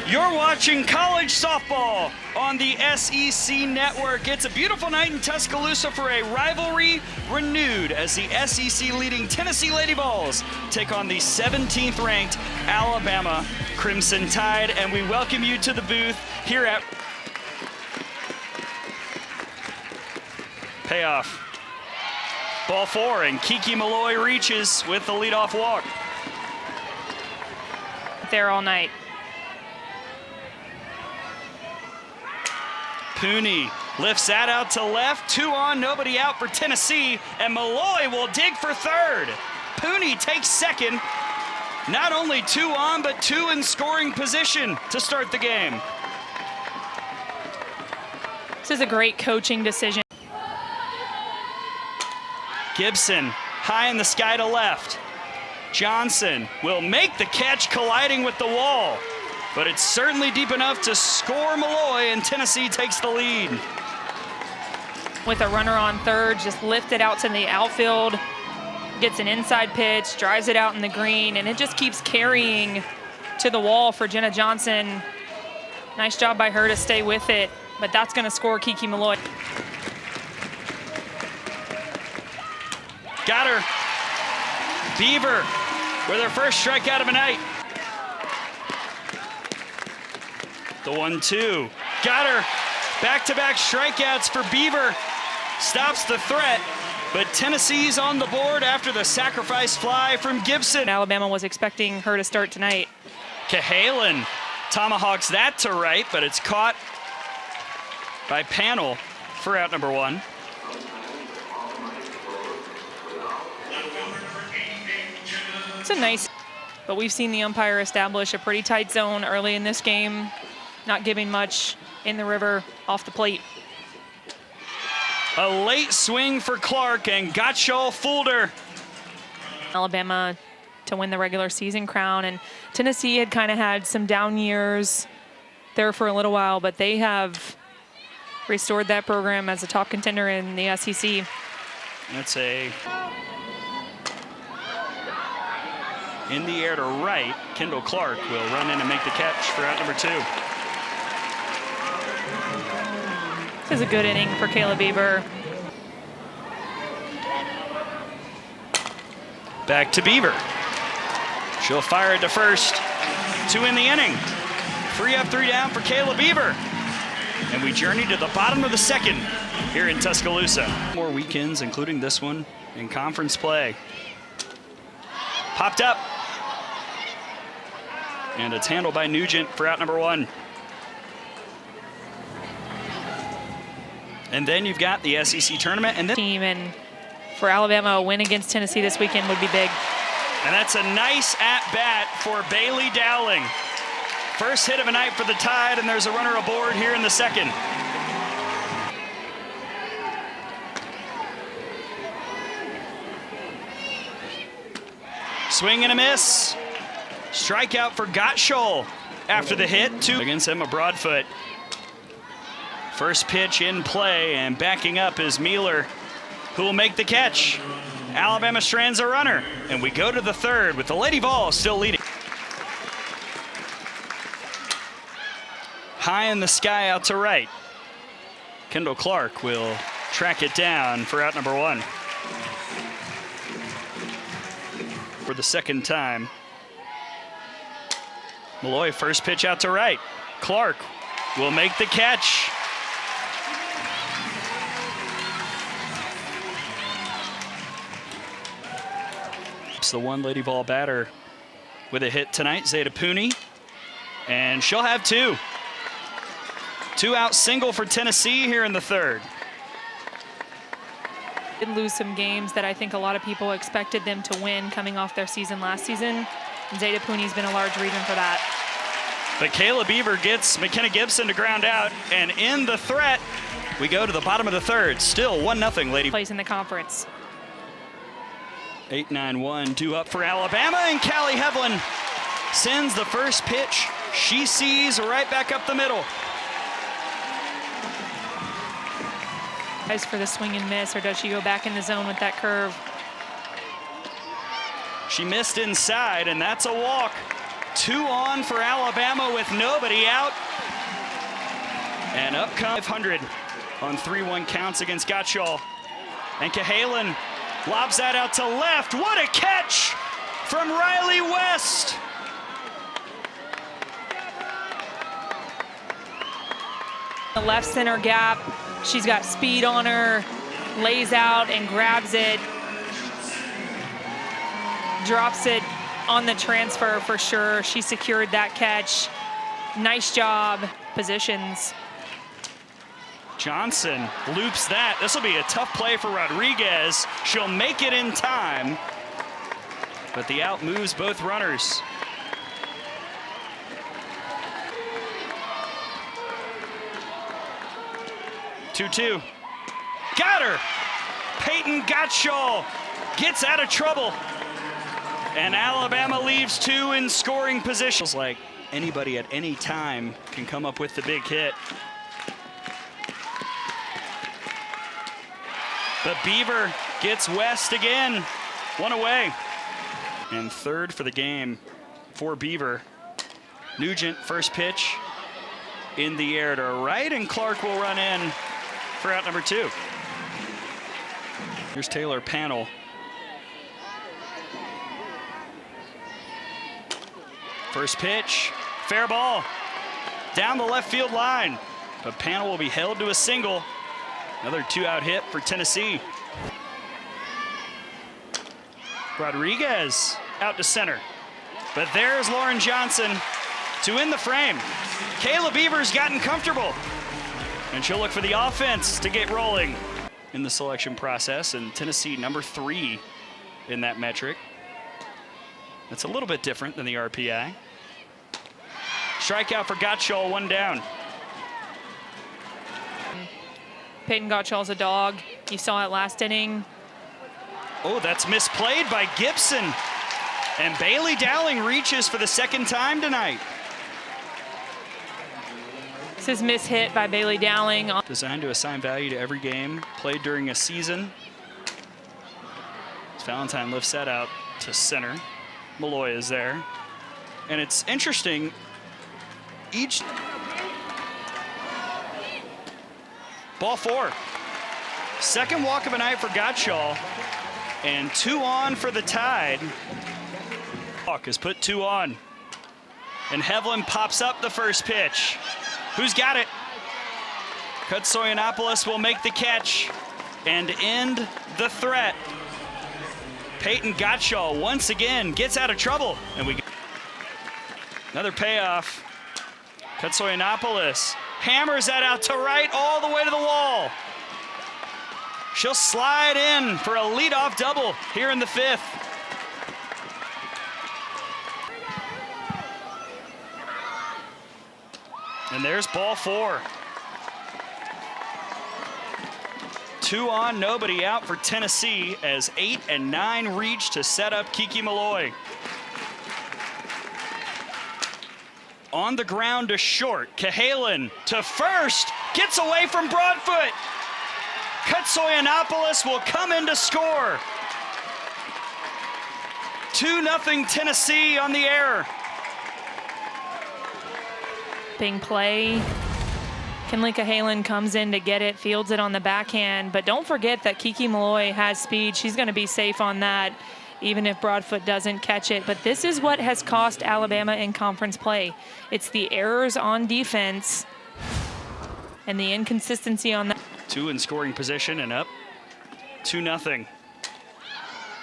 You're watching college softball on the SEC Network. It's a beautiful night in Tuscaloosa for a rivalry renewed as the SEC leading Tennessee Lady Vols take on the 17th ranked Alabama Crimson Tide. And we welcome you to the booth here at Payoff. Ball four, and Kiki Malloy reaches with the leadoff walk. There all night. Pooney lifts that out to left, 2 on, nobody out for Tennessee, and Malloy will dig for third. Pooney takes second. Not only 2 on, but 2 in scoring position to start the game. This is a great coaching decision. Gibson high in the sky to left. Johnson will make the catch, colliding with the wall. But it's certainly deep enough to score Malloy, and Tennessee takes the lead. With a runner on third, just lifted out to the outfield, gets an inside pitch, drives it out in the green, and it just keeps carrying to the wall for Jenna Johnson. Nice job by her to stay with it, but that's going to score Kiki Malloy. Got her. Beaver with her first strikeout of the night. The 1-2. Got her. Back-to-back strikeouts for Beaver. Stops the threat, but Tennessee's on the board after the sacrifice fly from Gibson. Alabama was expecting her to start tonight. Cahalan tomahawks that to right, but it's caught by Panel for out number 1. It's a nice, but we've seen the umpire establish a pretty tight zone early in this game, not giving much in the river off the plate. A late swing for Clark, and Gottschall fooled her. Alabama to win the regular season crown, and Tennessee had kind of had some down years there for a little while, but they have restored that program as a top contender in the SEC. That's a in the air to right. Kendall Clark will run in and make the catch for out number 2. This is a good inning for Kayla Beaver. Back to Beaver. She'll fire it to first. 2 in the inning. 3 up, 3 down for Kayla Beaver. And we journey to the bottom of the second here in Tuscaloosa. More weekends, including this one, in conference play. Popped up. And it's handled by Nugent for out number 1. And then you've got the SEC tournament. And then Team, and for Alabama, a win against Tennessee this weekend would be big. And that's a nice at-bat for Bailey Dowling. First hit of a night for the Tide, and there's a runner aboard here in the second. Swing and a miss. Strikeout for Gottschall after the hit. 2 against Emma Broadfoot. First pitch in play, and backing up is Mueller, who will make the catch. Alabama strands a runner, and we go to the third with the Lady Vols still leading. High in the sky out to right. Kendall Clark will track it down for out number 1. For the second time. Malloy, first pitch out to right. Clark will make the catch. It's the one Lady Vol batter with a hit tonight, Zeta Pooney. And she'll have 2. 2-out single for Tennessee here in the third. Did lose some games that I think a lot of people expected them to win coming off their season last season. And Zeta Pooney's been a large reason for that. But Kayla Beaver gets McKenna Gibson to ground out, and in the threat, we go to the bottom of the third. Still 1-0 Lady. Plays in the conference. 8-9-1, 2 up for Alabama, and Callie Hevlin sends the first pitch she sees right back up the middle. Tries for the swing and miss, or does she go back in the zone with that curve? She missed inside, and that's a walk. 2 on for Alabama with nobody out. And up comes 500 on 3-1 counts against Gottschall. And Cahalan lobs that out to left. What a catch from Riley West. The left center gap, she's got speed on her, lays out and grabs it, drops it on the transfer for sure. She secured that catch. Nice job, positions. Johnson loops that. This will be a tough play for Rodriguez. She'll make it in time, but the out moves both runners. Two. Got her. Peyton Gottschall gets out of trouble. And Alabama leaves 2 in scoring position. Like anybody at any time can come up with the big hit. But Beaver gets West again. 1 away. And 3rd for the game for Beaver. Nugent, first pitch in the air to right, and Clark will run in for out number 2. Here's Taylor Panel. First pitch, fair ball, down the left field line. But Panel will be held to a single. Another 2-out hit for Tennessee. Rodriguez out to center. But there's Lauren Johnson to end the frame. Kayla Beaver's gotten comfortable. And she'll look for the offense to get rolling in the selection process. And Tennessee number 3 in that metric. That's a little bit different than the RPI. Strikeout for Gottschall, 1 down. Peyton Gottschall's a dog. You saw it last inning. Oh, that's misplayed by Gibson. And Bailey Dowling reaches for the 2nd time tonight. This is mishit by Bailey Dowling. Designed to assign value to every game played during a season. As Valentine lifts that out to center. Malloy is there. And it's interesting, each ball 4. 2nd walk of a night for Gottschall, and 2 on for the Tide. Hawk has put 2 on, and Hevlin pops up the first pitch. Who's got it? Kutsoyanopoulos will make the catch and end the threat. Peyton Gottschall once again gets out of trouble, and we get another payoff. Kutsoyanopoulos hammers that out to right all the way to the wall. She'll slide in for a leadoff double here in the 5th. And there's ball 4. 2 on, nobody out for Tennessee as 8 and 9 reach to set up Kiki Malloy. On the ground to short, Cahalan to first, gets away from Broadfoot. Kutsoyanopoulos will come in to score. 2-0 Tennessee on the air. Big play. Kinley Cahalan comes in to get it, fields it on the backhand. But don't forget that Kiki Malloy has speed. She's going to be safe on that, even if Broadfoot doesn't catch it. But this is what has cost Alabama in conference play. It's the errors on defense and the inconsistency on that. 2 in scoring position and up 2-0.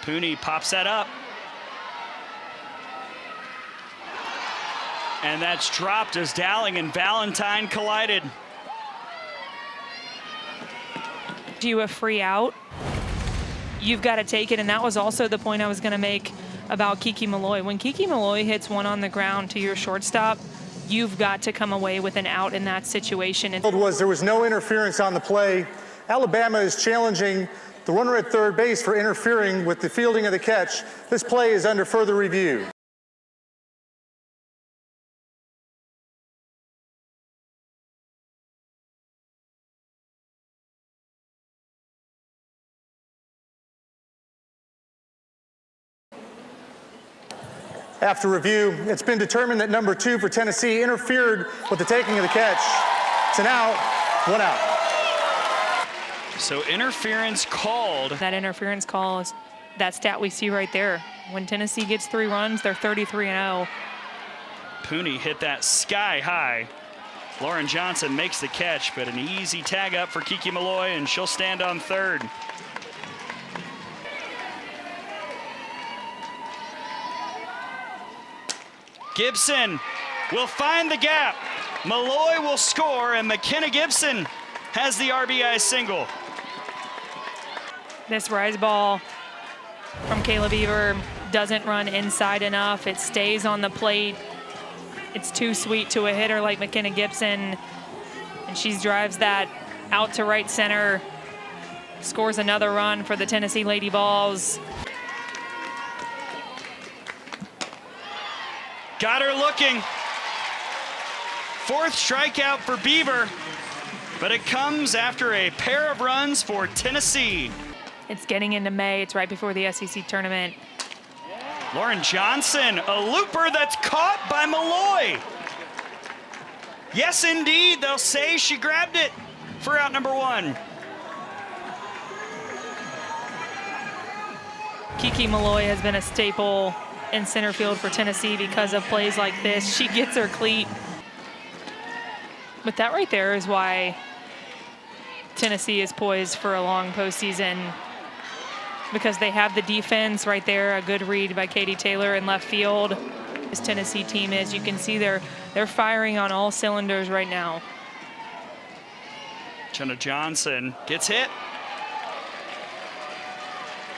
Pooney pops that up. And that's dropped as Dowling and Valentine collided. You a free out, you've got to take it. And that was also the point I was going to make about Kiki Malloy. When Kiki Malloy hits one on the ground to your shortstop, you've got to come away with an out in that situation. There was no interference on the play. Alabama is challenging the runner at third base for interfering with the fielding of the catch. This play is under further review. After review, it's been determined that number 2 for Tennessee interfered with the taking of the catch. It's an out, 1 out. So interference called. That interference call is that stat we see right there. When Tennessee gets 3 runs, they're 33-0. Pooney hit that sky high. Lauren Johnson makes the catch, but an easy tag up for Kiki Malloy, and she'll stand on third. Gibson will find the gap. Malloy will score, and McKenna Gibson has the RBI single. This rise ball from Kayla Beaver doesn't run inside enough. It stays on the plate. It's too sweet to a hitter like McKenna Gibson, and she drives that out to right center, scores another run for the Tennessee Lady Vols. Got her looking. 4th strikeout for Beaver, but it comes after a pair of runs for Tennessee. It's getting into May. It's right before the SEC tournament. Lauren Johnson, a looper that's caught by Malloy. Yes, indeed, they'll say she grabbed it for out number 1. Kiki Malloy has been a staple in center field for Tennessee because of plays like this. She gets her cleat. But that right there is why Tennessee is poised for a long postseason, because they have the defense right there. A good read by Katie Taylor in left field. This Tennessee team is, you can see they're firing on all cylinders right now. Jenna Johnson gets hit.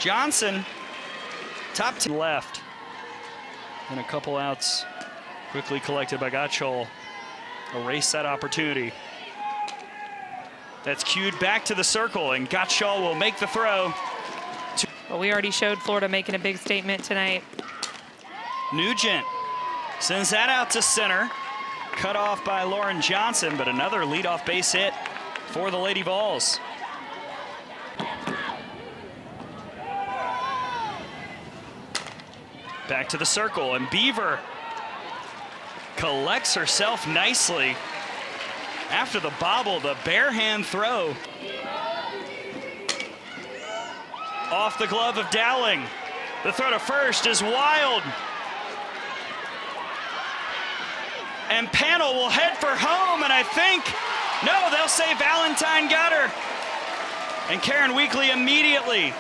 Johnson, top to left. And a couple outs quickly collected by Gottschall. Erase that opportunity. That's cued back to the circle, and Gottschall will make the throw. Well, we already showed Florida making a big statement tonight. Nugent sends that out to center. Cut off by Lauren Johnson, but another leadoff base hit for the Lady Vols. Back to the circle, and Beaver collects herself nicely. After the bobble, the bare hand throw. Off the glove of Dowling. The throw to first is wild. And Panel will head for home, and I think, no, they'll say Valentine got her. And Karen Weekly immediately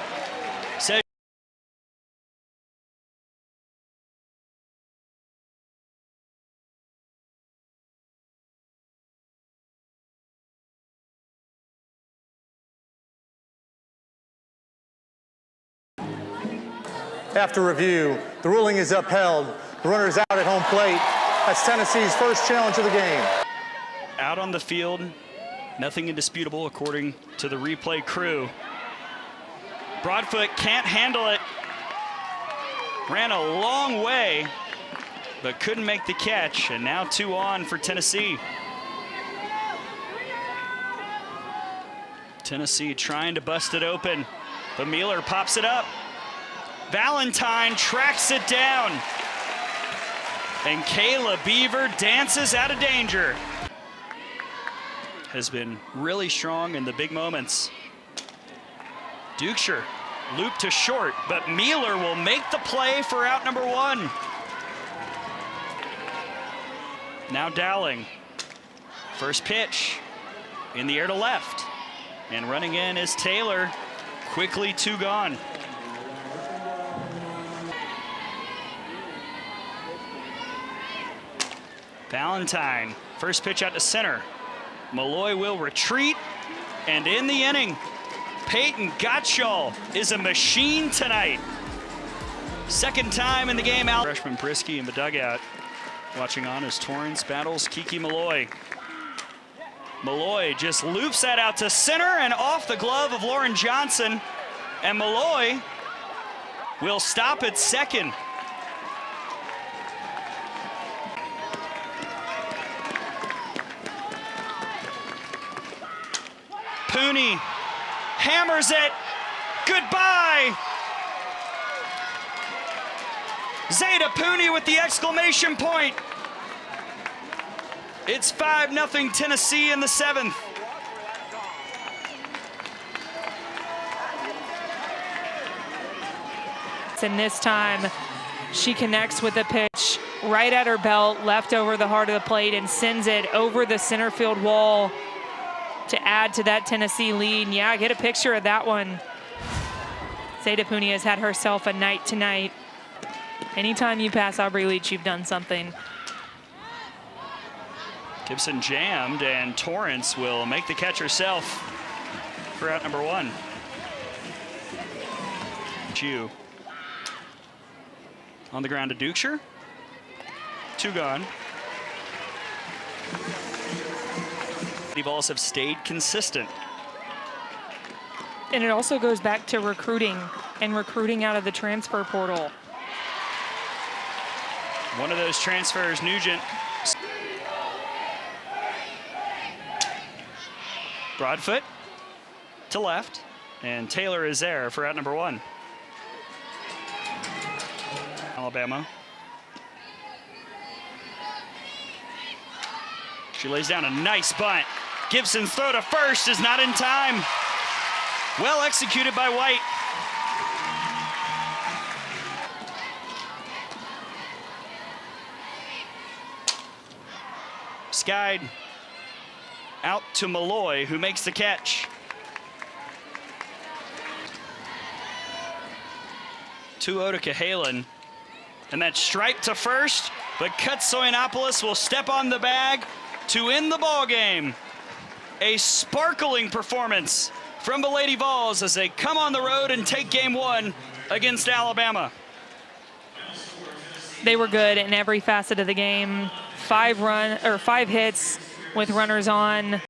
says, After review, the ruling is upheld. The runner is out at home plate. That's Tennessee's first challenge of the game. out on the field, nothing indisputable according to the replay crew. Broadfoot can't handle it. Ran a long way, but couldn't make the catch, and now 2 on for Tennessee. Tennessee trying to bust it open, but Mueller pops it up. Valentine tracks it down, and Kayla Beaver dances out of danger. Has been really strong in the big moments. Dukeshire loop to short, but Mueller will make the play for out number 1. Now Dowling. First pitch in the air to left. And running in is Taylor. Quickly 2 gone. Valentine, first pitch out to center. Malloy will retreat, and in the inning, Peyton Gottschall is a machine tonight. Second time in the game out. Freshman Brisky in the dugout. Watching on as Torrance battles Kiki Malloy. Malloy just loops that out to center and off the glove of Lauren Johnson. And Malloy will stop at second. Pooney hammers it. Goodbye. Zeta Pooney with the exclamation point. It's 5-0 Tennessee in the 7th. And this time she connects with a pitch right at her belt, left over the heart of the plate, and sends it over the center field wall to add to that Tennessee lead. And yeah, get a picture of that one. Zeta Pooney has had herself a night tonight. Anytime you pass Aubrey Leach, you've done something. Gibson jammed, and Torrance will make the catch herself for out number 1. Chu. On the ground to Dukeshire. 2 gone. The balls have stayed consistent. And it also goes back to recruiting and recruiting out of the transfer portal. One of those transfers, Nugent. Broadfoot to left, and Taylor is there for out number 1. Alabama. She lays down a nice bunt. Gibson's throw to first is not in time. Well executed by White. Skied out to Malloy, who makes the catch. To Oda Cahalan. And that stripe to first, but Kutsoyanopoulos will step on the bag to end the ball game. A sparkling performance from the Lady Vols as they come on the road and take game 1 against Alabama. They were good in every facet of the game. 5 hits with runners on.